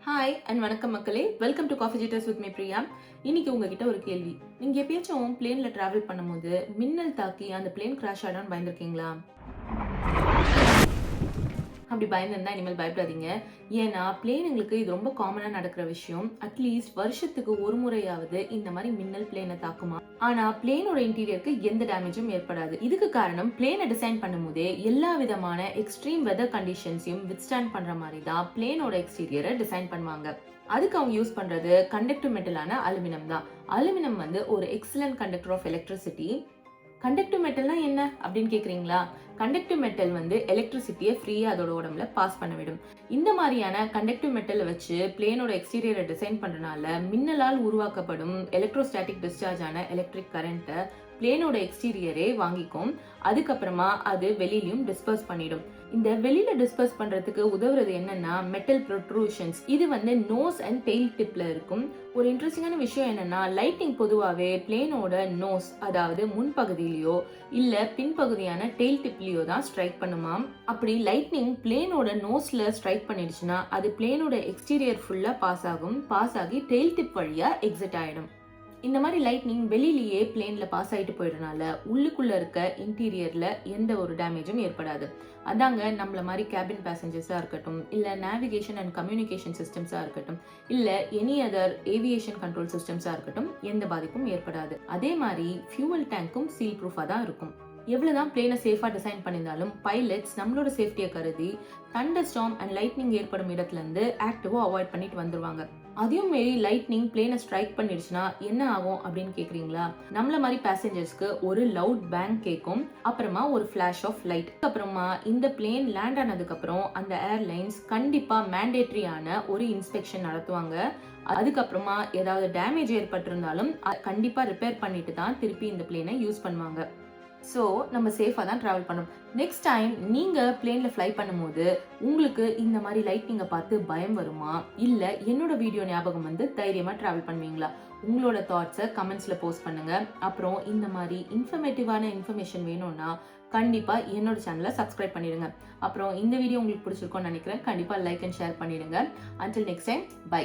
Hi and வணக்கம் மக்களே, welcome to coffee jitters with me Priya. இன்னைக்கு உங்ககிட்ட ஒரு கேள்வி. நீங்க எப்பயாச்சும் பிளேன்ல டிராவல் பண்ணும்போது மின்னல் தாக்கி அந்த பிளேன் கிராஷ் ஆடான்னு பயந்துருக்கீங்களா? அப்படி பயந்துருந்தா இனிமேல் பயப்படாதீங்க. ஏன்னா பிளேனுங்களுக்கு இது ரொம்ப காமனா நடக்கிற விஷயம். அட்லீஸ்ட் வருஷத்துக்கு ஒரு முறையாவது இந்த மாதிரி மின்னல் பிளேனை தாக்குமா. ஆனா பிளேனோட இன்டீரியருக்கு எந்த டேமேஜும் ஏற்படாது. இதுக்கு காரணம் பிளேனை டிசைன் பண்ணும்போதே எல்லா விதமான எக்ஸ்ட்ரீம் வெதர் கண்டிஷன்ஸையும் வித்ஸ்டாண்ட் பண்ற மாதிரி தான் பிளேனோட எக்ஸ்டீரியரை டிசைன் பண்ணுவாங்க. அதுக்கு அவங்க யூஸ் பண்றது கண்டக்டிவ் மெட்டலான அலுமினியம் தான். அலுமினியம் வந்து ஒரு excellent conductor of electricity. Conductive மெட்டல்னா என்ன அப்படின்னு கேக்குறீங்களா? கண்டக்டிவ் மெட்டல் வந்து எலக்ட்ரிசிட்டியை ஃப்ரீயா அதோட உடம்புல பாஸ் பண்ண விடும். இந்த மாதிரியான கண்டக்டிவ் மெட்டலை வச்சு பிளேனோட எக்ஸ்டீரியரை டிசைன் பண்றதுனால மின்னலால் உருவாக்கப்படும் எலக்ட்ரோஸ்டாட்டிக் டிஸ்சார்ஜ் ஆன எலக்ட்ரிக் கரண்ட்டை பிளேனோட எக்ஸ்டீரியரே வாங்கிக்கும். அதுக்கப்புறமா அது வெளியிலயும் டிஸ்பர்ஸ் பண்ணிடும். இந்த வெளியில டிஸ்பர்ஸ் பண்றதுக்கு உதவுறது என்னன்னா மெட்டல் ப்ரொட்ரூஷன்ஸ். இது வந்து நோஸ் அண்ட் டெயில் டிப்ல இருக்கும். ஒரு இன்ட்ரெஸ்டிங்கான விஷயம் என்னன்னா, லைட்னிங் பொதுவாகவே பிளேனோட நோஸ், அதாவது முன்பகுதியிலயோ இல்ல பின்பகுதியான டெயில் டிப்லயோ தான் ஸ்ட்ரைக் பண்ணுமாம். அப்படி லைட்னிங் பிளேனோட நோஸ்ல ஸ்ட்ரைக் பண்ணிடுச்சுன்னா அது பிளேனோட எக்ஸ்டீரியர் ஃபுல்லா பாஸ் ஆகி டெயில் டிப் வழியா எக்ஸிட் ஆயிடும். இந்த மாதிரி லைட்னிங் வெளியிலேயே பிளேன்ல பாஸ் ஆயிட்டு போயிடுறதுனால உள்ளுக்குள்ள இருக்க இன்டீரியர்ல எந்த ஒரு டேமேஜும் ஏற்படாது. அதாங்க நம்மள மாதிரி கேபின் பேசஞ்சர்ஸா இருக்கட்டும், இல்ல நேவிகேஷன் அண்ட் கம்யூனிகேஷன் சிஸ்டம்ஸா இருக்கட்டும், இல்ல எனி அதர் ஏவியேஷன் கண்ட்ரோல் சிஸ்டம்ஸா இருக்கட்டும், எந்த பாதிப்பும் ஏற்படாது. அதே மாதிரி ஃபியூவல் டேங்க்கும் சீல் ப்ரூஃபா தான் இருக்கும். எவ்வளவுதான் பிளேனை சேஃபா டிசைன் பண்ணியிருந்தாலும் பைலட்ஸ் நம்மளோட சேஃப்டியை கருதி தண்டர் ஸ்டார்ம் அண்ட் லைட்னிங் ஏற்படும் இடத்துல இருந்து ஆக்டிவா அவாய்ட் பண்ணிட்டு வந்துருவாங்க. அதையும் மீறி லைட்னிங் பிளேனை ஸ்ட்ரைக் பண்ணிடுச்சுன்னா என்ன ஆகும் அப்படின்னு கேக்குறீங்களா? நம்மள மாதிரி பேசஞ்சர்ஸ்க்கு ஒரு லவுட் பேங் கேட்கும், அப்புறமா ஒரு ஃபிளாஷ் ஆஃப் லைட். அப்புறமா இந்த பிளேன் லேண்ட் ஆனதுக்கு அப்புறம் அந்த ஏர்லைன்ஸ் கண்டிப்பா மேண்டேட்டரியான ஒரு இன்ஸ்பெக்ஷன் நடத்துவாங்க. அதுக்கப்புறமா ஏதாவது டேமேஜ் ஏற்பட்டிருந்தாலும் கண்டிப்பா ரிப்பேர் பண்ணிட்டு தான் திருப்பி இந்த பிளேனை யூஸ் பண்ணுவாங்க. ஸோ நம்ம சேஃபாக தான் ட்ராவல் பண்ணணும். நெக்ஸ்ட் டைம் நீங்கள் பிளேனில் ஃப்ளை பண்ணும்போது உங்களுக்கு இந்த மாதிரி லைட்னிங்கை பார்த்து பயம் வருமா, இல்லை என்னோட வீடியோ ஞாபகம் வந்து தைரியமாக ட்ராவல் பண்ணுவீங்களா? உங்களோட தாட்ஸை கமெண்ட்ஸில் போஸ்ட் பண்ணுங்கள். அப்புறம் இந்த மாதிரி இன்ஃபர்மேட்டிவான இன்ஃபர்மேஷன் வேணும்னா கண்டிப்பாக என்னோட சேனலை சப்ஸ்கிரைப் பண்ணிடுங்க. அப்புறம் இந்த வீடியோ உங்களுக்கு பிடிச்சிருக்கோன்னு நினைக்கிறேன். கண்டிப்பாக லைக் அண்ட் ஷேர் பண்ணிடுங்க. Until next time, by.